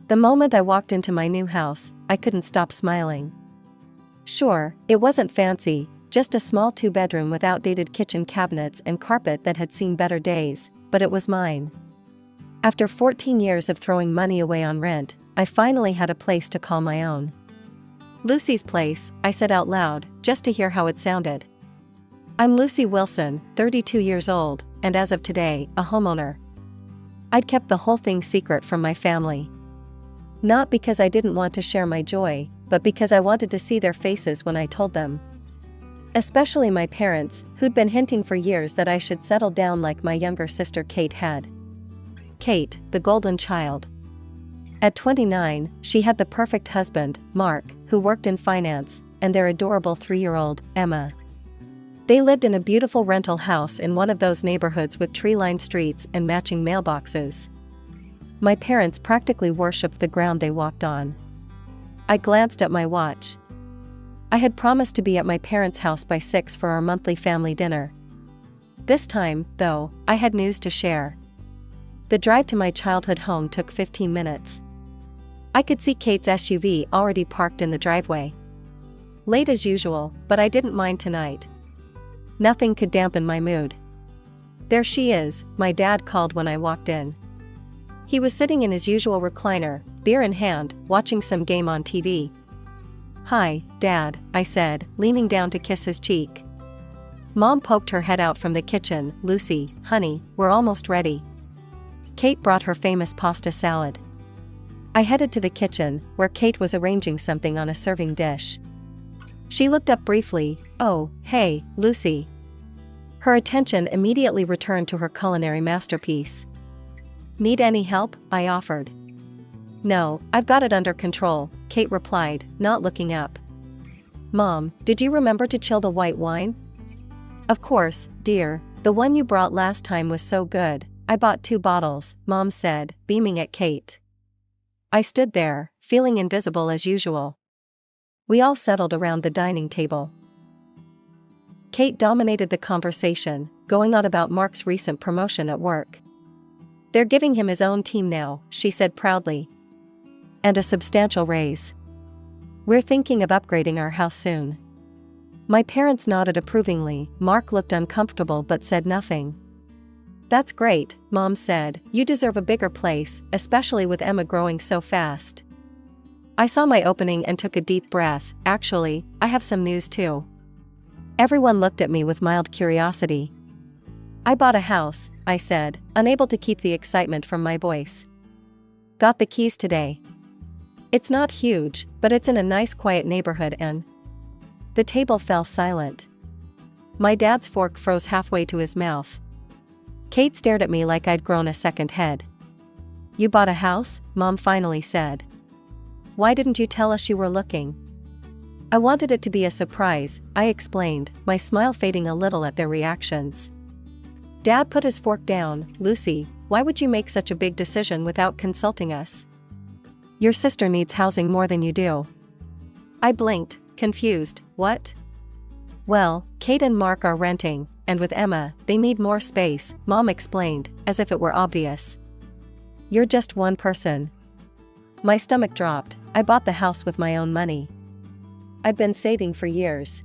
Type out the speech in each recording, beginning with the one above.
The moment I walked into my new house, I couldn't stop smiling. Sure, it wasn't fancy, just a small 2-bedroom with outdated kitchen cabinets and carpet that had seen better days, but it was mine. After 14 years of throwing money away on rent, I finally had a place to call my own. Lucy's place, I said out loud, just to hear how it sounded. I'm Lucy Wilson, 32 years old, and as of today, a homeowner. I'd kept the whole thing secret from my family. Not because I didn't want to share my joy, but because I wanted to see their faces when I told them. Especially my parents, who'd been hinting for years that I should settle down like my younger sister Kate had. Kate, the golden child. At 29, she had the perfect husband, Mark, who worked in finance, and their adorable 3-year-old, Emma. They lived in a beautiful rental house in one of those neighborhoods with tree-lined streets and matching mailboxes. My parents practically worshipped the ground they walked on. I glanced at my watch. I had promised to be at my parents' house by 6 for our monthly family dinner. This time, though, I had news to share. The drive to my childhood home took 15 minutes. I could see Kate's SUV already parked in the driveway. Late as usual, but I didn't mind tonight. Nothing could dampen my mood. There she is, my dad called when I walked in. He was sitting in his usual recliner, beer in hand, watching some game on TV. "Hi, Dad," I said, leaning down to kiss his cheek. Mom poked her head out from the kitchen. "Lucy, honey, we're almost ready." Kate brought her famous pasta salad. I headed to the kitchen, where Kate was arranging something on a serving dish. She looked up briefly. "Oh, hey, Lucy." Her attention immediately returned to her culinary masterpiece. "Need any help?" I offered. "No, I've got it under control," Kate replied, not looking up. "Mom, did you remember to chill the white wine?" "Of course, dear, the one you brought last time was so good. I bought 2 bottles," Mom said, beaming at Kate. I stood there, feeling invisible as usual. We all settled around the dining table. Kate dominated the conversation, going on about Mark's recent promotion at work. "They're giving him his own team now," she said proudly. "And a substantial raise. We're thinking of upgrading our house soon." My parents nodded approvingly. Mark looked uncomfortable but said nothing. "That's great," Mom said. "You deserve a bigger place, especially with Emma growing so fast." I saw my opening and took a deep breath. "Actually, I have some news too." Everyone looked at me with mild curiosity. "I bought a house," I said, unable to keep the excitement from my voice. "Got the keys today. It's not huge, but it's in a nice quiet neighborhood and—" The table fell silent. My dad's fork froze halfway to his mouth. Kate stared at me like I'd grown a second head. "You bought a house?" Mom finally said. "Why didn't you tell us you were looking?" "I wanted it to be a surprise," I explained, my smile fading a little at their reactions. Dad put his fork down. "Lucy, why would you make such a big decision without consulting us? Your sister needs housing more than you do." I blinked, confused. "What?" "Well, Kate and Mark are renting, and with Emma, they need more space," Mom explained, as if it were obvious. "You're just one person." My stomach dropped. I bought the house with my own money. I'd been saving for years.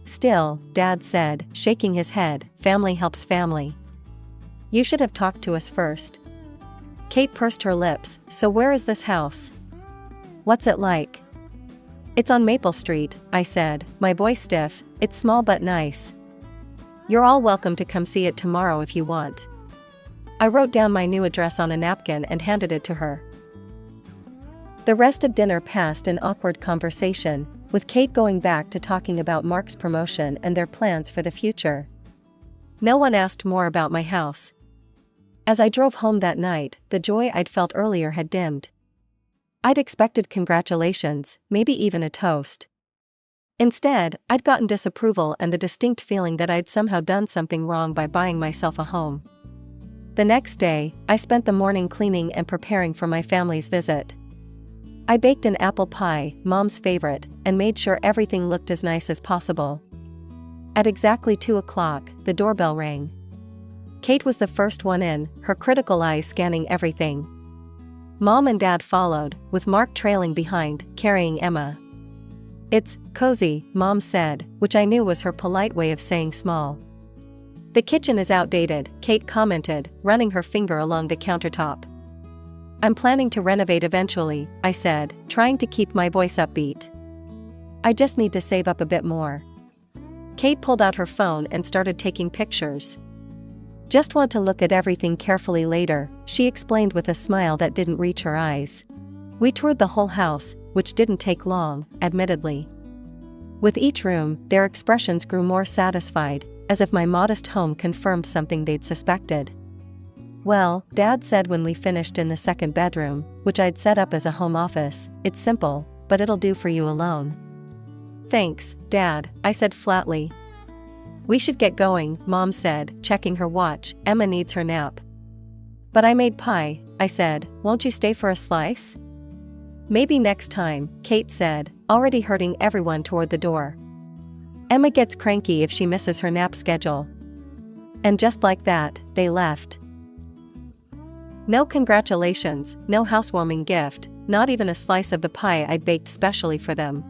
"Still," Dad said, shaking his head, "family helps family. You should have talked to us first." Kate pursed her lips. "So where is this house? What's it like?" "It's on Maple Street," I said, my voice stiff. "It's small but nice. You're all welcome to come see it tomorrow if you want." I wrote down my new address on a napkin and handed it to her. The rest of dinner passed in awkward conversation, with Kate going back to talking about Mark's promotion and their plans for the future. No one asked more about my house. As I drove home that night, the joy I'd felt earlier had dimmed. I'd expected congratulations, maybe even a toast. Instead, I'd gotten disapproval and the distinct feeling that I'd somehow done something wrong by buying myself a home. The next day, I spent the morning cleaning and preparing for my family's visit. I baked an apple pie, Mom's favorite, and made sure everything looked as nice as possible. At exactly 2 o'clock, the doorbell rang. Kate was the first one in, her critical eyes scanning everything. Mom and Dad followed, with Mark trailing behind, carrying Emma. "It's cozy," Mom said, which I knew was her polite way of saying small. "The kitchen is outdated," Kate commented, running her finger along the countertop. "I'm planning to renovate eventually," I said, trying to keep my voice upbeat. "I just need to save up a bit more." Kate pulled out her phone and started taking pictures. "Just want to look at everything carefully later," she explained with a smile that didn't reach her eyes. We toured the whole house, which didn't take long, admittedly. With each room, their expressions grew more satisfied, as if my modest home confirmed something they'd suspected. "Well," Dad said when we finished in the second bedroom, which I'd set up as a home office, "it's simple, but it'll do for you alone." "Thanks, Dad," I said flatly. "We should get going," Mom said, checking her watch. "Emma needs her nap." "But I made pie," I said. "Won't you stay for a slice?" "Maybe next time," Kate said, already herding everyone toward the door. "Emma gets cranky if she misses her nap schedule." And just like that, they left. No congratulations, no housewarming gift, not even a slice of the pie I'd baked specially for them.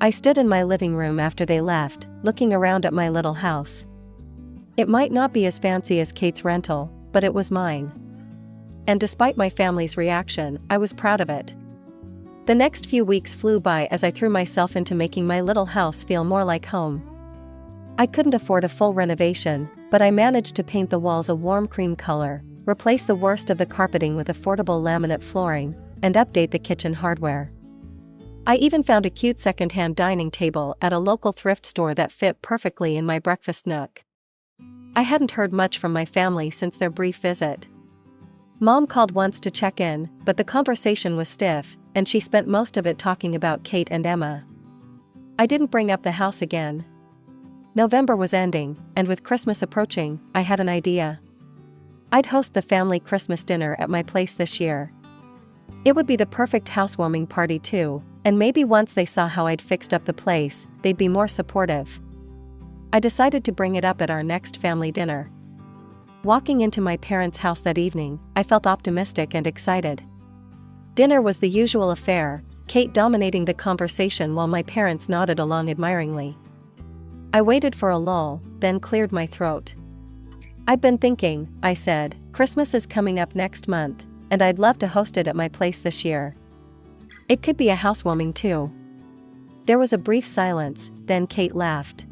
I stood in my living room after they left, looking around at my little house. It might not be as fancy as Kate's rental, but it was mine. And despite my family's reaction, I was proud of it. The next few weeks flew by as I threw myself into making my little house feel more like home. I couldn't afford a full renovation, but I managed to paint the walls a warm cream color, replace the worst of the carpeting with affordable laminate flooring, and update the kitchen hardware. I even found a cute second-hand dining table at a local thrift store that fit perfectly in my breakfast nook. I hadn't heard much from my family since their brief visit. Mom called once to check in, but the conversation was stiff, and she spent most of it talking about Kate and Emma. I didn't bring up the house again. November was ending, and with Christmas approaching, I had an idea. I'd host the family Christmas dinner at my place this year. It would be the perfect housewarming party too, and maybe once they saw how I'd fixed up the place, they'd be more supportive. I decided to bring it up at our next family dinner. Walking into my parents' house that evening, I felt optimistic and excited. Dinner was the usual affair, Kate dominating the conversation while my parents nodded along admiringly. I waited for a lull, then cleared my throat. "I've been thinking," I said, "Christmas is coming up next month, and I'd love to host it at my place this year. It could be a housewarming too." There was a brief silence, then Kate laughed.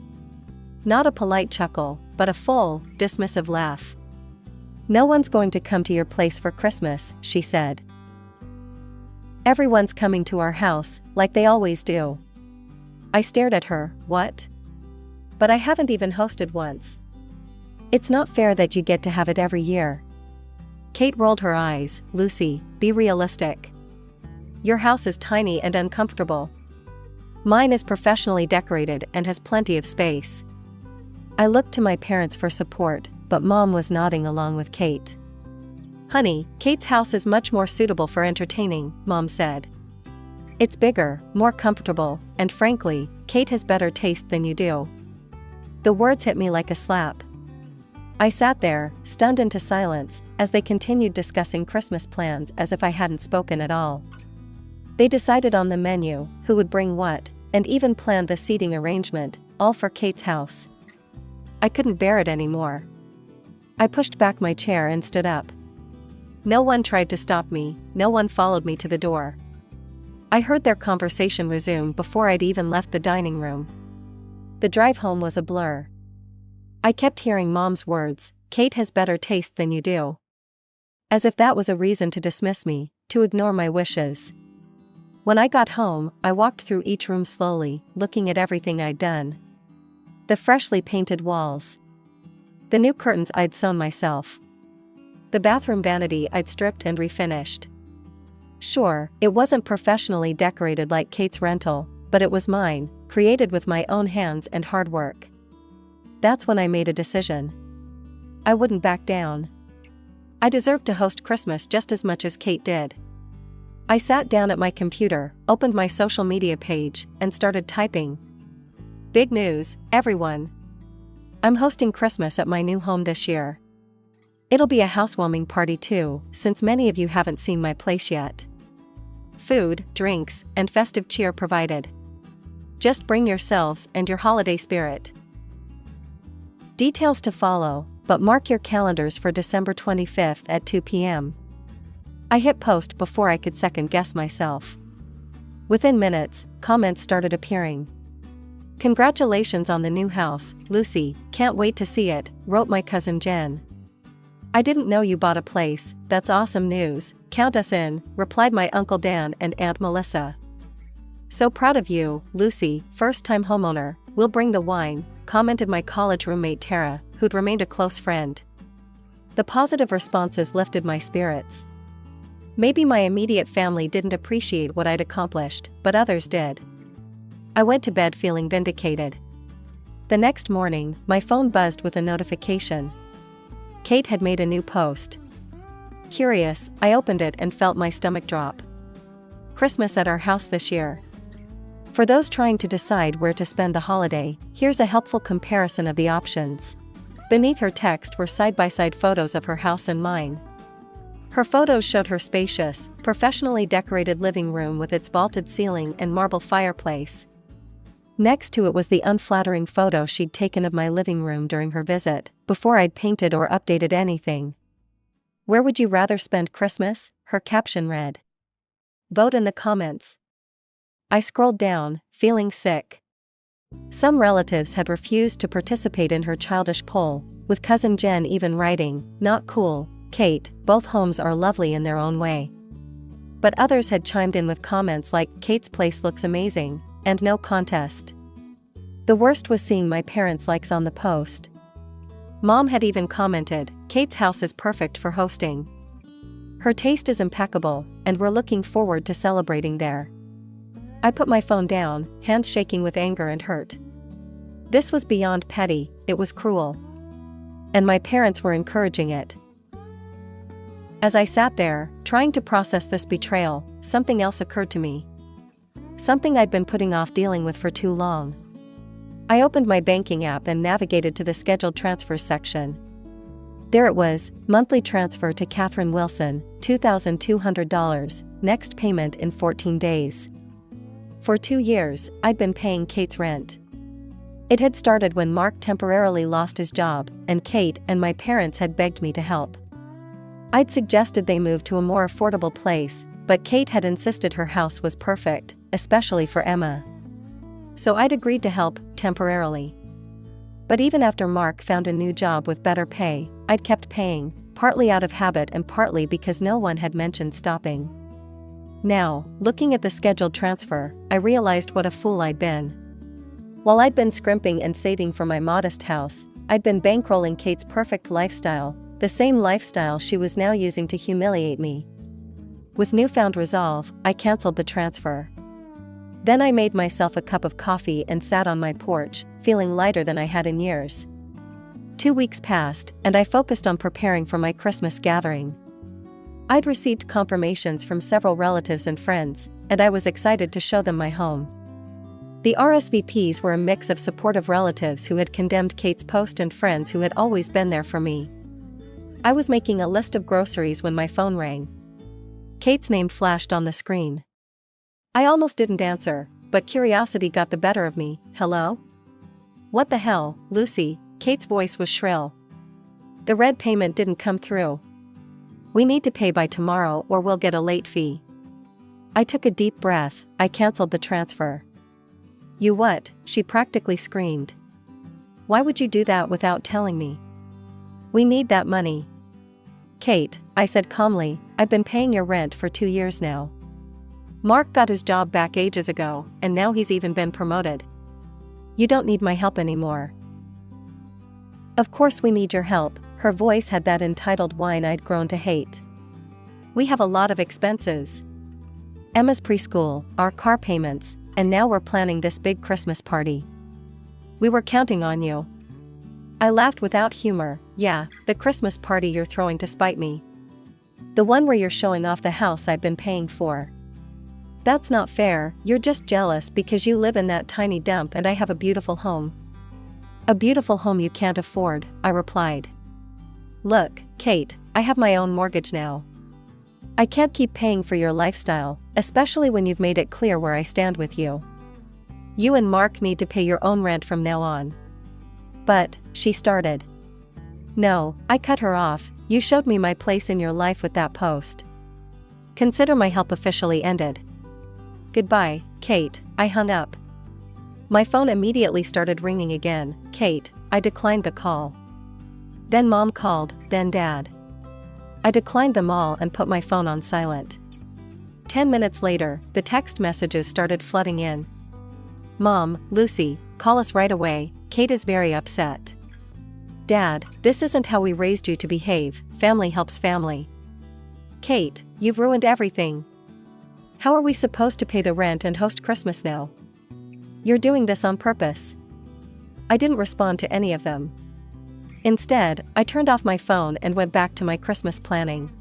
Not a polite chuckle, but a full, dismissive laugh. "No one's going to come to your place for Christmas," she said. "Everyone's coming to our house, like they always do." I stared at her. "What?" "But I haven't even hosted once." "It's not fair that you get to have it every year." Kate rolled her eyes. "Lucy, be realistic. Your house is tiny and uncomfortable. Mine is professionally decorated and has plenty of space." I looked to my parents for support, but Mom was nodding along with Kate. "Honey, Kate's house is much more suitable for entertaining," Mom said. "It's bigger, more comfortable, and frankly, Kate has better taste than you do." The words hit me like a slap. I sat there, stunned into silence, as they continued discussing Christmas plans as if I hadn't spoken at all. They decided on the menu, who would bring what, and even planned the seating arrangement, all for Kate's house. I couldn't bear it anymore. I pushed back my chair and stood up. No one tried to stop me, no one followed me to the door. I heard their conversation resume before I'd even left the dining room. The drive home was a blur. I kept hearing Mom's words, "Kate has better taste than you do." As if that was a reason to dismiss me, to ignore my wishes. When I got home, I walked through each room slowly, looking at everything I'd done. The freshly painted walls. The new curtains I'd sewn myself. The bathroom vanity I'd stripped and refinished. Sure, it wasn't professionally decorated like Kate's rental, but it was mine, created with my own hands and hard work. That's when I made a decision. I wouldn't back down. I deserved to host Christmas just as much as Kate did. I sat down at my computer, opened my social media page, and started typing. "Big news, everyone. I'm hosting Christmas at my new home this year. It'll be a housewarming party too, since many of you haven't seen my place yet. Food, drinks, and festive cheer provided. Just bring yourselves and your holiday spirit. Details to follow, but mark your calendars for December 25th at 2 p.m. I hit post before I could second guess myself. Within minutes, comments started appearing. "Congratulations on the new house, Lucy, can't wait to see it," wrote my cousin Jen. "I didn't know you bought a place, that's awesome news, count us in," replied my Uncle Dan and Aunt Melissa. "So proud of you, Lucy, first-time homeowner, we'll bring the wine," commented my college roommate Tara, who'd remained a close friend. The positive responses lifted my spirits. Maybe my immediate family didn't appreciate what I'd accomplished, but others did. I went to bed feeling vindicated. The next morning, my phone buzzed with a notification. Kate had made a new post. Curious, I opened it and felt my stomach drop. Christmas at our house this year. For those trying to decide where to spend the holiday, here's a helpful comparison of the options. Beneath her text were side-by-side photos of her house and mine. Her photos showed her spacious, professionally decorated living room with its vaulted ceiling and marble fireplace. Next to it was the unflattering photo she'd taken of my living room during her visit, before I'd painted or updated anything. "Where would you rather spend Christmas?" her caption read. "Vote in the comments." I scrolled down, feeling sick. Some relatives had refused to participate in her childish poll, with cousin Jen even writing, "Not cool, Kate, both homes are lovely in their own way." But others had chimed in with comments like, "Kate's place looks amazing," and "No contest." The worst was seeing my parents' likes on the post. Mom had even commented, "Kate's house is perfect for hosting. Her taste is impeccable, and we're looking forward to celebrating there." I put my phone down, hands shaking with anger and hurt. This was beyond petty, it was cruel. And my parents were encouraging it. As I sat there, trying to process this betrayal, something else occurred to me. Something I'd been putting off dealing with for too long. I opened my banking app and navigated to the scheduled transfers section. There it was, monthly transfer to Catherine Wilson, $2,200, next payment in 14 days. For 2 years, I'd been paying Kate's rent. It had started when Mark temporarily lost his job, and Kate and my parents had begged me to help. I'd suggested they move to a more affordable place, but Kate had insisted her house was perfect, especially for Emma. So I'd agreed to help, temporarily. But even after Mark found a new job with better pay, I'd kept paying, partly out of habit and partly because no one had mentioned stopping. Now, looking at the scheduled transfer, I realized what a fool I'd been. While I'd been scrimping and saving for my modest house, I'd been bankrolling Kate's perfect lifestyle, the same lifestyle she was now using to humiliate me. With newfound resolve, I canceled the transfer. Then I made myself a cup of coffee and sat on my porch, feeling lighter than I had in years. 2 weeks passed, and I focused on preparing for my Christmas gathering. I'd received confirmations from several relatives and friends, and I was excited to show them my home. The RSVPs were a mix of supportive relatives who had condemned Kate's post and friends who had always been there for me. I was making a list of groceries when my phone rang. Kate's name flashed on the screen. I almost didn't answer, but curiosity got the better of me. "Hello? What the hell, Lucy?" Kate's voice was shrill. "The red payment didn't come through. We need to pay by tomorrow or we'll get a late fee." I took a deep breath. I canceled the transfer. "You what?" she practically screamed. "Why would you do that without telling me? We need that money." "Kate," I said calmly, "I've been paying your rent for 2 years now. Mark got his job back ages ago, and now he's even been promoted. You don't need my help anymore." "Of course we need your help." Her voice had that entitled whine I'd grown to hate. "We have a lot of expenses. Emma's preschool, our car payments, and now we're planning this big Christmas party. We were counting on you." I laughed without humor. "Yeah, the Christmas party you're throwing to spite me. The one where you're showing off the house I've been paying for. That's not fair, you're just jealous because you live in that tiny dump and I have a beautiful home." "A beautiful home you can't afford," I replied. Look, Kate, I have my own mortgage now. I can't keep paying for your lifestyle, especially when you've made it clear where I stand with you. You and Mark need to pay your own rent from now on. But, she started. No, I cut her off. You showed me my place in your life with that post. Consider my help officially ended. Goodbye, Kate, I hung up. My phone immediately started ringing again. Kate, I declined the call. Then Mom called, then Dad. I declined them all and put my phone on silent. 10 minutes later, the text messages started flooding in. Mom, Lucy, call us right away, Kate is very upset. Dad, this isn't how we raised you to behave, family helps family. Kate, you've ruined everything. How are we supposed to pay the rent and host Christmas now? You're doing this on purpose. I didn't respond to any of them. Instead, I turned off my phone and went back to my Christmas planning.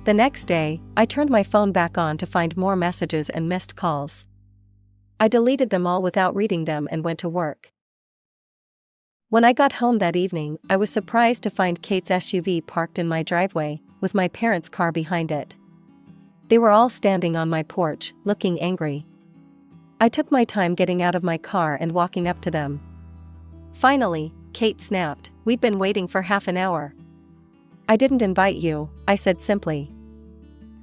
The next day, I turned my phone back on to find more messages and missed calls. I deleted them all without reading them and went to work. When I got home that evening, I was surprised to find Kate's SUV parked in my driveway, with my parents' car behind it. They were all standing on my porch, looking angry. I took my time getting out of my car and walking up to them. Finally, Kate snapped, "We'd been waiting for half an hour." "I didn't invite you," I said simply.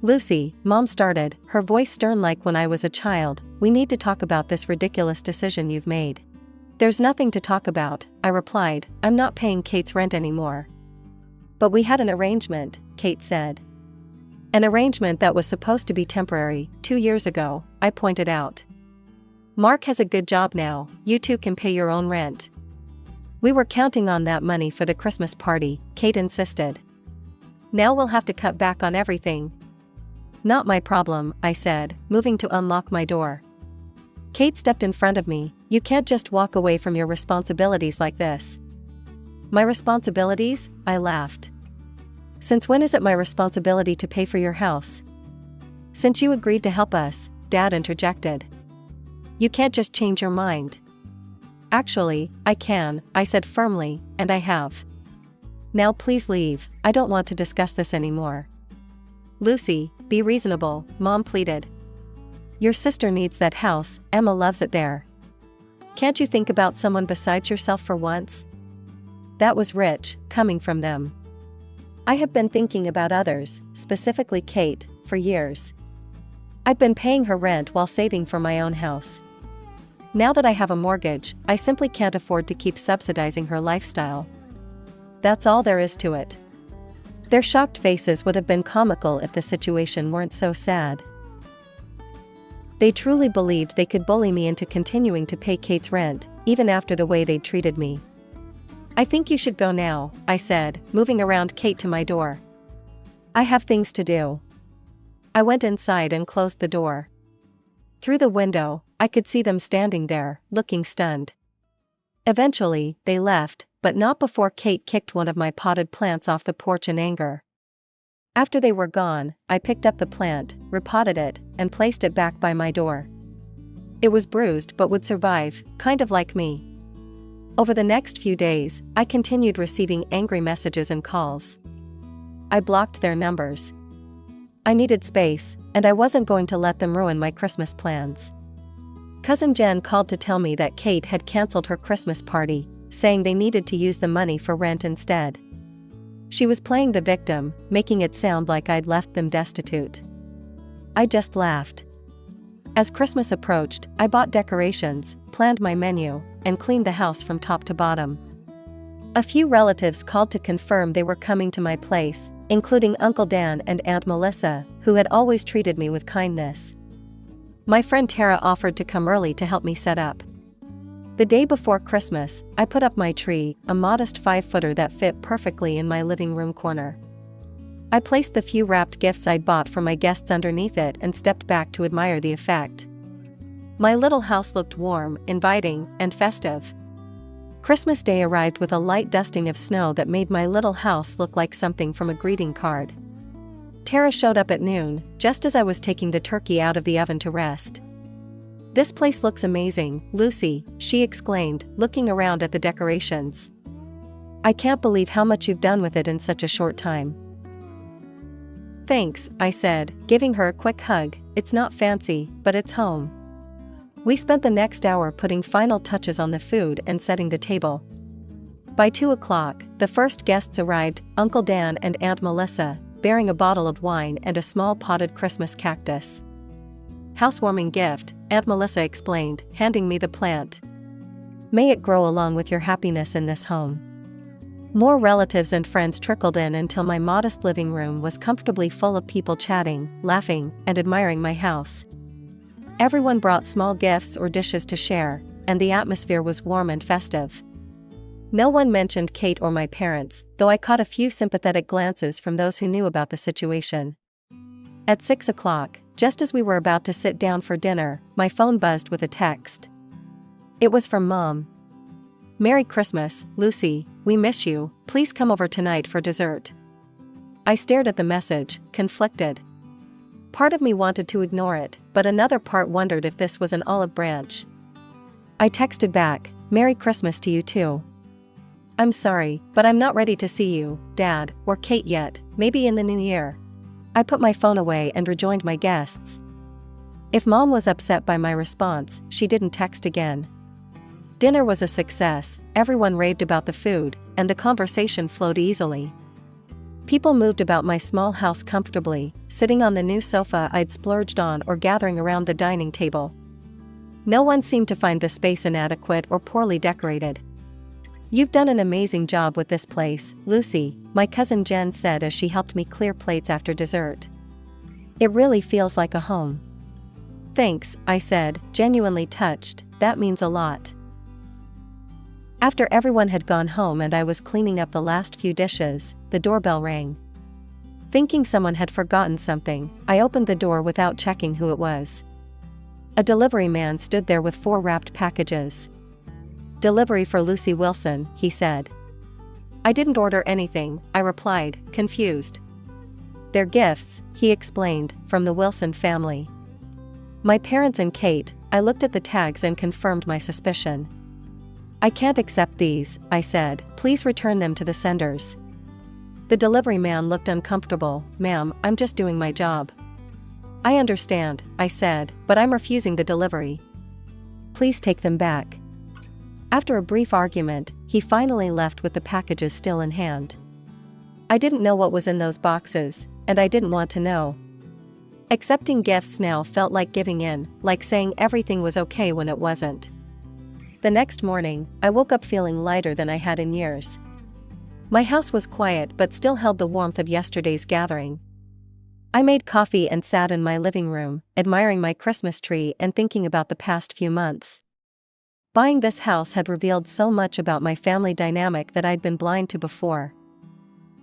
"Lucy," Mom started, her voice stern like when I was a child, "we need to talk about this ridiculous decision you've made." "There's nothing to talk about," I replied, "I'm not paying Kate's rent anymore." "But we had an arrangement," Kate said. "An arrangement that was supposed to be temporary, 2 years ago," I pointed out. "Mark has a good job now, you two can pay your own rent." "We were counting on that money for the Christmas party," Kate insisted. "Now we'll have to cut back on everything." "Not my problem," I said, moving to unlock my door. Kate stepped in front of me. "You can't just walk away from your responsibilities like this." "My responsibilities?" I laughed. "Since when is it my responsibility to pay for your house?" "Since you agreed to help us," Dad interjected. "You can't just change your mind." "Actually, I can," I said firmly, "and I have." "Now please leave, I don't want to discuss this anymore." "Lucy, be reasonable," Mom pleaded. "Your sister needs that house, Emma loves it there. Can't you think about someone besides yourself for once?" That was rich, coming from them. I have been thinking about others, specifically Kate, for years. I've been paying her rent while saving for my own house. Now that I have a mortgage, I simply can't afford to keep subsidizing her lifestyle. That's all there is to it. Their shocked faces would have been comical if the situation weren't so sad. They truly believed they could bully me into continuing to pay Kate's rent, even after the way they'd treated me. "I think you should go now," I said, moving around Kate to my door. "I have things to do." I went inside and closed the door. Through the window, I could see them standing there, looking stunned. Eventually, they left, but not before Kate kicked one of my potted plants off the porch in anger. After they were gone, I picked up the plant, repotted it, and placed it back by my door. It was bruised but would survive, kind of like me. Over the next few days, I continued receiving angry messages and calls. I blocked their numbers. I needed space, and I wasn't going to let them ruin my Christmas plans. Cousin Jen called to tell me that Kate had canceled her Christmas party, saying they needed to use the money for rent instead. She was playing the victim, making it sound like I'd left them destitute. I just laughed. As Christmas approached, I bought decorations, planned my menu, and cleaned the house from top to bottom. A few relatives called to confirm they were coming to my place, including Uncle Dan and Aunt Melissa, who had always treated me with kindness. My friend Tara offered to come early to help me set up. The day before Christmas, I put up my tree, a modest 5-footer that fit perfectly in my living room corner. I placed the few wrapped gifts I'd bought for my guests underneath it and stepped back to admire the effect. My little house looked warm, inviting, and festive. Christmas Day arrived with a light dusting of snow that made my little house look like something from a greeting card. Tara showed up at noon, just as I was taking the turkey out of the oven to rest. "This place looks amazing, Lucy," she exclaimed, looking around at the decorations. I can't believe how much you've done with it in such a short time. Thanks, I said, giving her a quick hug. It's not fancy, but it's home. We spent the next hour putting final touches on the food and setting the table. By 2 o'clock, the first guests arrived, Uncle Dan and Aunt Melissa, bearing a bottle of wine and a small potted Christmas cactus. Housewarming gift, Aunt Melissa explained, handing me the plant. May it grow along with your happiness in this home. More relatives and friends trickled in until my modest living room was comfortably full of people chatting, laughing, and admiring my house. Everyone brought small gifts or dishes to share, and the atmosphere was warm and festive. No one mentioned Kate or my parents, though I caught a few sympathetic glances from those who knew about the situation. At 6 o'clock, just as we were about to sit down for dinner, my phone buzzed with a text. It was from Mom. Merry Christmas, Lucy, we miss you, please come over tonight for dessert. I stared at the message, conflicted. Part of me wanted to ignore it, but another part wondered if this was an olive branch. I texted back, Merry Christmas to you too. I'm sorry, but I'm not ready to see you, Dad, or Kate yet, maybe in the new year. I put my phone away and rejoined my guests. If Mom was upset by my response, she didn't text again. Dinner was a success, everyone raved about the food, and the conversation flowed easily. People moved about my small house comfortably, sitting on the new sofa I'd splurged on or gathering around the dining table. No one seemed to find the space inadequate or poorly decorated. You've done an amazing job with this place, Lucy, my cousin Jen said as she helped me clear plates after dessert. It really feels like a home. Thanks, I said, genuinely touched, that means a lot. After everyone had gone home and I was cleaning up the last few dishes, the doorbell rang. Thinking someone had forgotten something, I opened the door without checking who it was. A delivery man stood there with 4 wrapped packages. Delivery for Lucy Wilson, he said. I didn't order anything, I replied, confused. They're gifts, he explained, from the Wilson family. My parents and Kate. I looked at the tags and confirmed my suspicion. I can't accept these, I said, please return them to the senders. The delivery man looked uncomfortable. Ma'am, I'm just doing my job. I understand, I said, but I'm refusing the delivery. Please take them back. After a brief argument, he finally left with the packages still in hand. I didn't know what was in those boxes, and I didn't want to know. Accepting gifts now felt like giving in, like saying everything was okay when it wasn't. The next morning, I woke up feeling lighter than I had in years. My house was quiet but still held the warmth of yesterday's gathering. I made coffee and sat in my living room, admiring my Christmas tree and thinking about the past few months. Buying this house had revealed so much about my family dynamic that I'd been blind to before.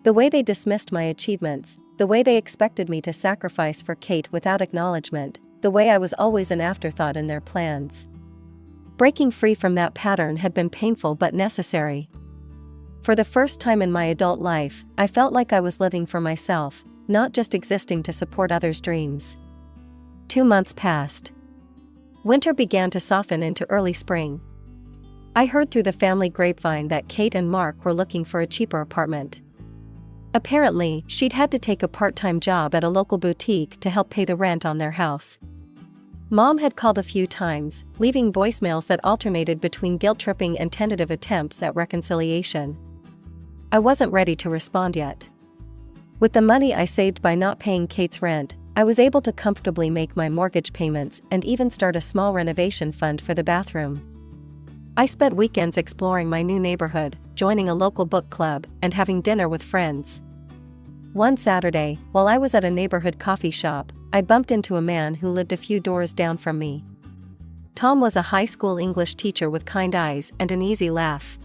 The way they dismissed my achievements, the way they expected me to sacrifice for Kate without acknowledgement, the way I was always an afterthought in their plans. Breaking free from that pattern had been painful but necessary. For the first time in my adult life, I felt like I was living for myself, not just existing to support others' dreams. 2 months passed. Winter began to soften into early spring. I heard through the family grapevine that Kate and Mark were looking for a cheaper apartment. Apparently, she'd had to take a part-time job at a local boutique to help pay the rent on their house. Mom had called a few times, leaving voicemails that alternated between guilt-tripping and tentative attempts at reconciliation. I wasn't ready to respond yet. With the money I saved by not paying Kate's rent, I was able to comfortably make my mortgage payments and even start a small renovation fund for the bathroom. I spent weekends exploring my new neighborhood, joining a local book club, and having dinner with friends. One Saturday, while I was at a neighborhood coffee shop, I bumped into a man who lived a few doors down from me. Tom was a high school English teacher with kind eyes and an easy laugh.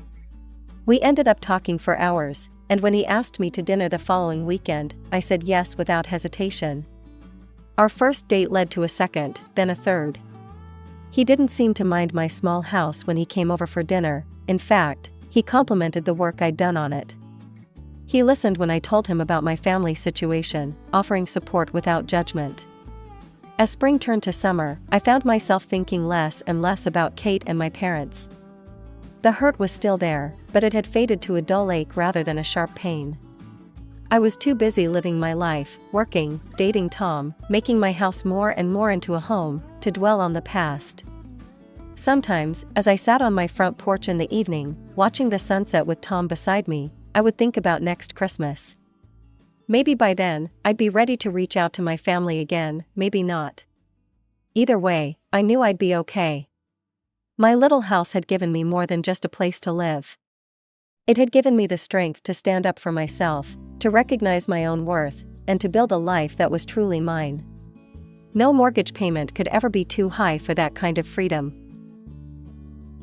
We ended up talking for hours, and when he asked me to dinner the following weekend, I said yes without hesitation. Our first date led to a second, then a third. He didn't seem to mind my small house when he came over for dinner. In fact, he complimented the work I'd done on it. He listened when I told him about my family situation, offering support without judgment. As spring turned to summer, I found myself thinking less and less about Kate and my parents. The hurt was still there, but it had faded to a dull ache rather than a sharp pain. I was too busy living my life, working, dating Tom, making my house more and more into a home, to dwell on the past. Sometimes, as I sat on my front porch in the evening, watching the sunset with Tom beside me, I would think about next Christmas. Maybe by then, I'd be ready to reach out to my family again, maybe not. Either way, I knew I'd be okay. My little house had given me more than just a place to live. It had given me the strength to stand up for myself, to recognize my own worth, and to build a life that was truly mine. No mortgage payment could ever be too high for that kind of freedom.